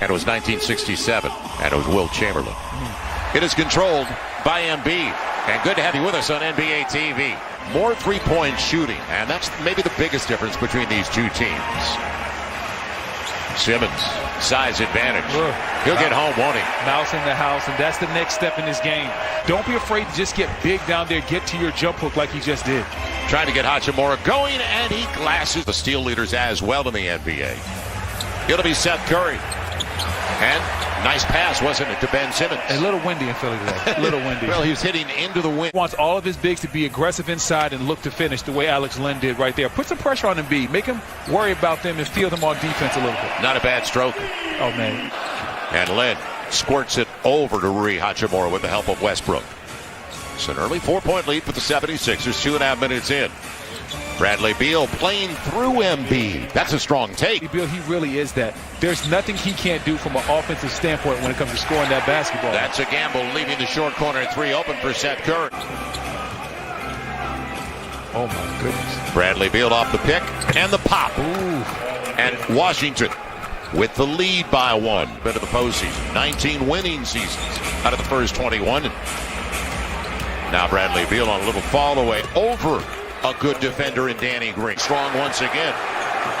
And it was 1967, and it was Will Chamberlain. It is controlled by Embiid. And good to have you with us on NBA TV. More three-point shooting, and that's maybe the biggest difference between these two teams. Simmons, size advantage. He'll get home, won't he? Mouse in the house, and that's the next step in this game. Don't be afraid to just get big down there, get to your jump hook like he just did. Trying to get Hachimura going, and he glasses the steal leaders as well in the NBA. It'll be Seth Curry. And nice pass, wasn't it, to Ben Simmons? A little windy in Philly today. A little windy. Well, he was hitting into the wind. Wants all of his bigs to be aggressive inside and look to finish the way Alex Len did right there. Put some pressure on Embiid. Make him worry about them and feel them on defense a little bit. Not a bad stroke. Oh, man. And Len squirts it over to Rui Hachimura with the help of Westbrook. It's an early 4-point lead for the 76ers, 2.5 minutes in. Bradley Beal playing through Embiid. That's a strong take. Beal, he really is that. There's nothing he can't do from an offensive standpoint when it comes to scoring that basketball. That's a gamble, leaving the short corner at 3 open for Seth Curry. Oh, my goodness. Bradley Beal off the pick and the pop. Ooh. And Washington with the lead by 1. Bit of the postseason. 19 winning seasons out of the first 21. Now Bradley Beal on a little fall away over a good defender in Danny Green. Strong once again.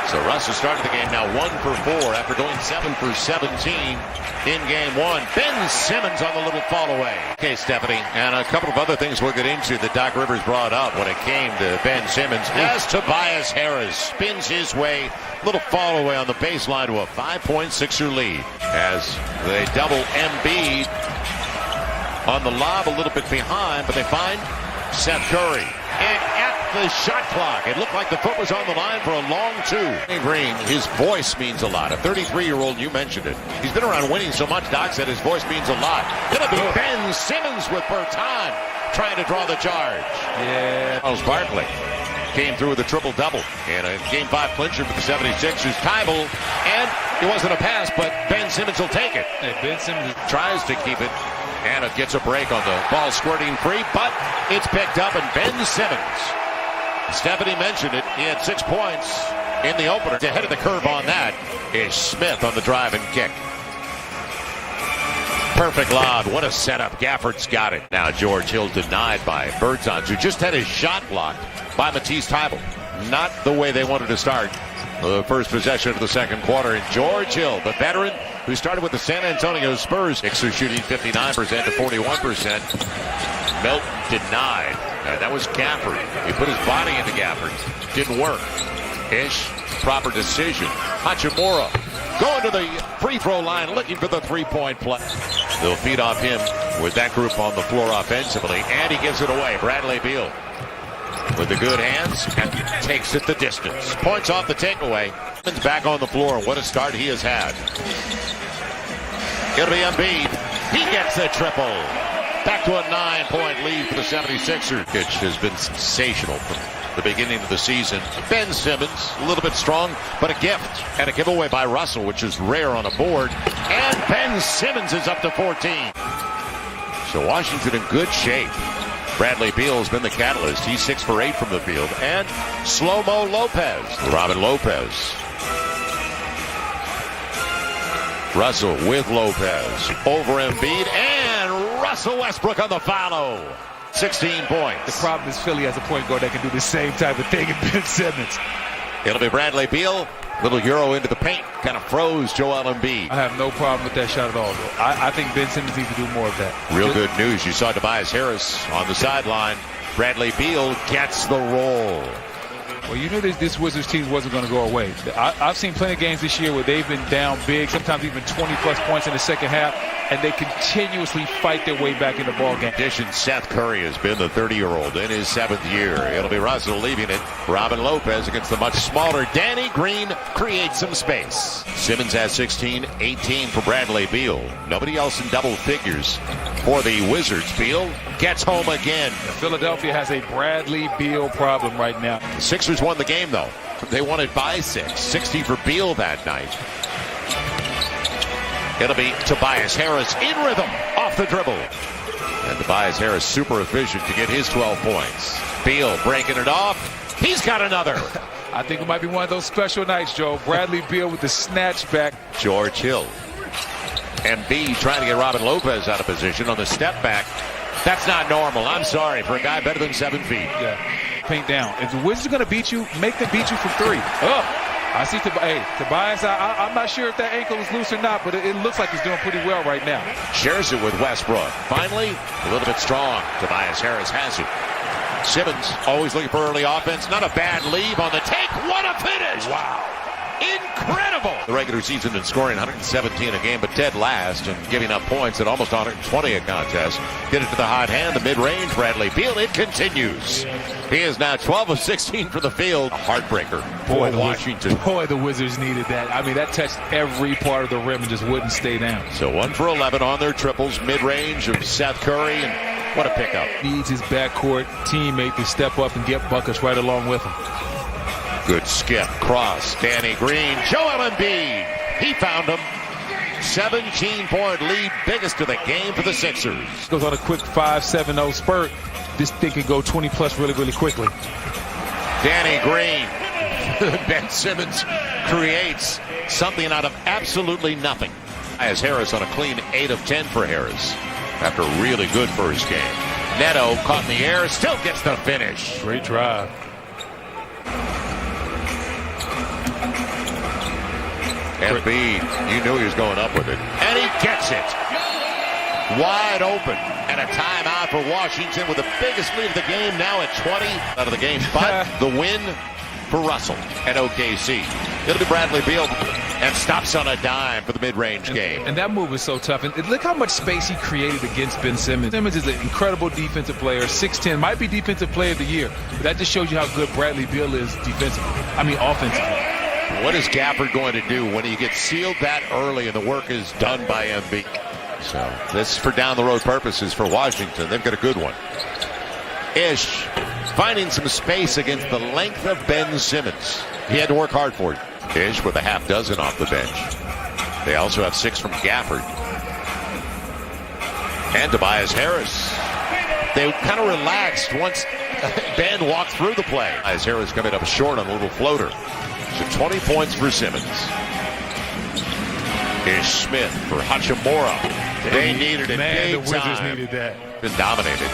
So Russ has started the game now 1 for 4 after going 7 for 17 in game 1. Ben Simmons on the little fall away. Okay, Stephanie, and a couple of other things we'll get into that Doc Rivers brought up when it came to Ben Simmons. As Tobias Harris spins his way, little fall away on the baseline to a 5-point-6er lead. As they double Embiid on the lob, a little bit behind, but they find Seth Curry. And at the shot clock, it looked like the foot was on the line for a long 2. Green, his voice means a lot. A 33-year-old, you mentioned it. He's been around winning so much, Doc said his voice means a lot. Gonna be Ben Simmons with Bertan trying to draw the charge. Yeah. Charles Barkley came through with a triple-double in a Game 5 clincher for the 76ers. Tybal, and it wasn't a pass, but Ben Simmons will take it. Hey, Ben Simmons tries to keep it. And it gets a break on the ball squirting free, but it's picked up, and Ben Simmons. Stephanie mentioned it. He had 6 points in the opener. Ahead of the curve on that is Smith on the drive and kick. Perfect lob. What a setup. Gafford's got it. Now George Hill denied by Bertans, who just had his shot blocked by Matisse Thybulle. Not the way they wanted to start the first possession of the second quarter. And George Hill, the veteran who started with the San Antonio Spurs. Sixers shooting 59% to 41%. Melton denied. That was Gafford. He put his body into Gafford. Didn't work. Ish, proper decision. Hachimura going to the free throw line, looking for the three-point play. They'll feed off him with that group on the floor offensively, and he gives it away. Bradley Beal with the good hands and takes it the distance. Points off the takeaway. Back on the floor. What a start he has had. It'll be Embiid. He gets the triple. Back to a 9-point lead for the 76ers. Pitch has been sensational from the beginning of the season. Ben Simmons, a little bit strong, but a gift and a giveaway by Russell, which is rare on a board. And Ben Simmons is up to 14. So Washington in good shape. Bradley Beal has been the catalyst. He's 6 for 8 from the field. And Slow-Mo Lopez. Robin Lopez. Russell with Lopez. Over Embiid. And Russell Westbrook on the follow. 16 points. The problem is Philly has a point guard that can do the same type of thing as Ben Simmons. It'll be Bradley Beal. Little euro into the paint. Kind of froze Joel Embiid. I have no problem with that shot at all, though. I think Ben Simmons needs to do more of that. Real good news. You saw Tobias Harris on the sideline. Bradley Beal gets the roll. Well, you knew this Wizards team wasn't going to go away. I've seen plenty of games this year where they've been down big, sometimes even 20-plus points in the second half, and they continuously fight their way back in the ballgame. In addition, Seth Curry has been the 30-year-old in his 7th year. It'll be Russell leaving it. Robin Lopez against the much smaller Danny Green creates some space. Simmons has 16, 18 for Bradley Beal. Nobody else in double figures for the Wizards. Beal gets home again. Philadelphia has a Bradley Beal problem right now. The Sixers won the game, though. They won it by 6. 60 for Beal that night. It'll be Tobias Harris in rhythm off the dribble. And Tobias Harris super efficient to get his 12 points. Beal breaking it off. He's got another. I think it might be one of those special nights, Joe. Bradley Beal with the snatch back. George Hill Embiid trying to get Robin Lopez out of position on the step back. That's not normal. I'm sorry for a guy better than 7 feet. Yeah. Paint down. If the Wizards are going to beat you, make them beat you from 3. I see Tobias. I'm not sure if that ankle is loose or not, but it looks like he's doing pretty well right now. Shares it with Westbrook. Finally, a little bit strong. Tobias Harris has it. Simmons always looking for early offense. Not a bad lead on the take. What a finish! Wow. Incredible! The regular season in scoring 117 a game, but dead last and giving up points at almost 120 a contest. Get it to the hot hand, the mid-range, Bradley Beal. It continues. He is now 12 of 16 for the field. A heartbreaker for Washington. Boy, the Wizards needed that. I mean, that touched every part of the rim and just wouldn't stay down. So 1 for 11 on their triples, mid-range of Seth Curry, and what a pickup. Needs his backcourt teammate to step up and get buckets right along with him. Good skip, cross, Danny Green, Joel Embiid. He found him. 17-point lead, biggest of the game for the Sixers. Goes on a quick 5-7-0 spurt. This thing could go 20-plus really, really quickly. Danny Green. Ben Simmons creates something out of absolutely nothing. As Harris on a clean 8 of 10 for Harris after a really good first game. Neto caught in the air, still gets the finish. Great drive. Embiid, you knew he was going up with it. And he gets it. Wide open. And a timeout for Washington with the biggest lead of the game now at 20 out of the game. But the win for Russell at OKC. It'll be Bradley Beal and stops on a dime for the mid-range game. And that move is so tough. And look how much space he created against Ben Simmons. Simmons is an incredible defensive player. 6'10", might be defensive player of the year. But that just shows you how good Bradley Beal is offensively. What is Gafford going to do when he gets sealed that early and the work is done by Embiid? So this for down the road purposes for Washington. They've got a good one. Ish finding some space against the length of Ben Simmons. He had to work hard for it. Ish with a half dozen off the bench. They also have 6 from Gafford. And Tobias Harris. They kind of relaxed once Ben walked through the play. Tobias Harris coming up short on a little floater. So 20 points for Simmons. Ish Smith for Hachimura. They needed it big the Wizards time. Needed that. Been dominated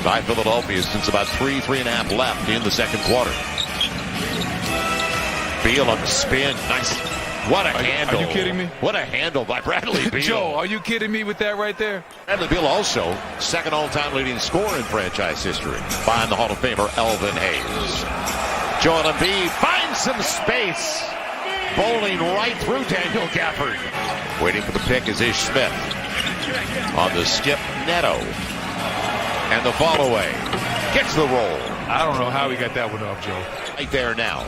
by Philadelphia since about 3.5 left in the second quarter. Beal on the spin. Nice. What a handle. Are you kidding me? What a handle by Bradley Beal. Joe, are you kidding me with that right there? Bradley Beal also second all-time leading scorer in franchise history behind the Hall of Famer Elvin Hayes. Joel Embiid finds some space. Bowling right through Daniel Gafford. Waiting for the pick is Ish Smith. On the skip, Neto. And the fall away. Gets the roll. I don't know how he got that one off, Joe. Right there now.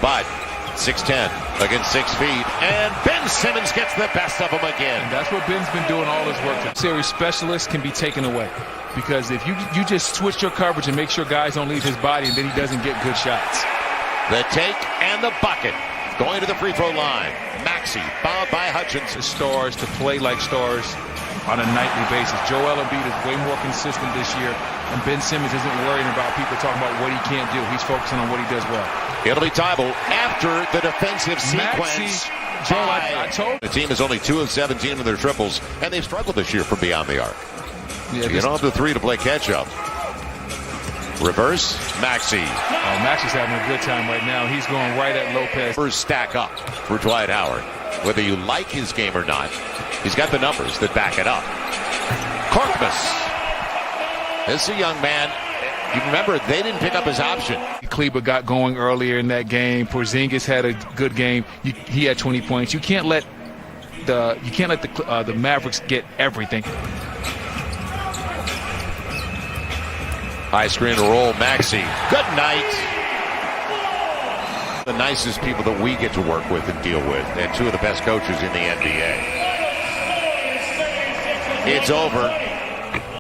But 6'10" against 6 feet. And Ben Simmons gets the best of him again. And that's what Ben's been doing all his work. Series specialist can be taken away. Because if you just switch your coverage and make sure guys don't leave his body, and then he doesn't get good shots. The take and the bucket. Going to the free throw line. Maxey, fouled by Hutchinson. Stars to play like stars on a nightly basis. Joel Embiid is way more consistent this year, and Ben Simmons isn't worrying about people talking about what he can't do. He's focusing on what he does well. It'll be Tybalt after the defensive sequence. Maxey, Joe, I told the team is only 2 of 17 with their triples, and they've struggled this year from beyond the arc. Yeah, you don't have the 3 to play catch-up. Reverse, Maxey. Oh, Maxey's having a good time right now. He's going right at Lopez. First stack up for Dwight Howard. Whether you like his game or not, he's got the numbers that back it up. Korkmaz. This is a young man. You remember, they didn't pick up his option. Kleber got going earlier in that game. Porzingis had a good game. He had 20 points. You can't let the Mavericks get everything. High screen to roll, Maxey. Good night. The nicest people that we get to work with and deal with, and 2 of the best coaches in the NBA. It's over.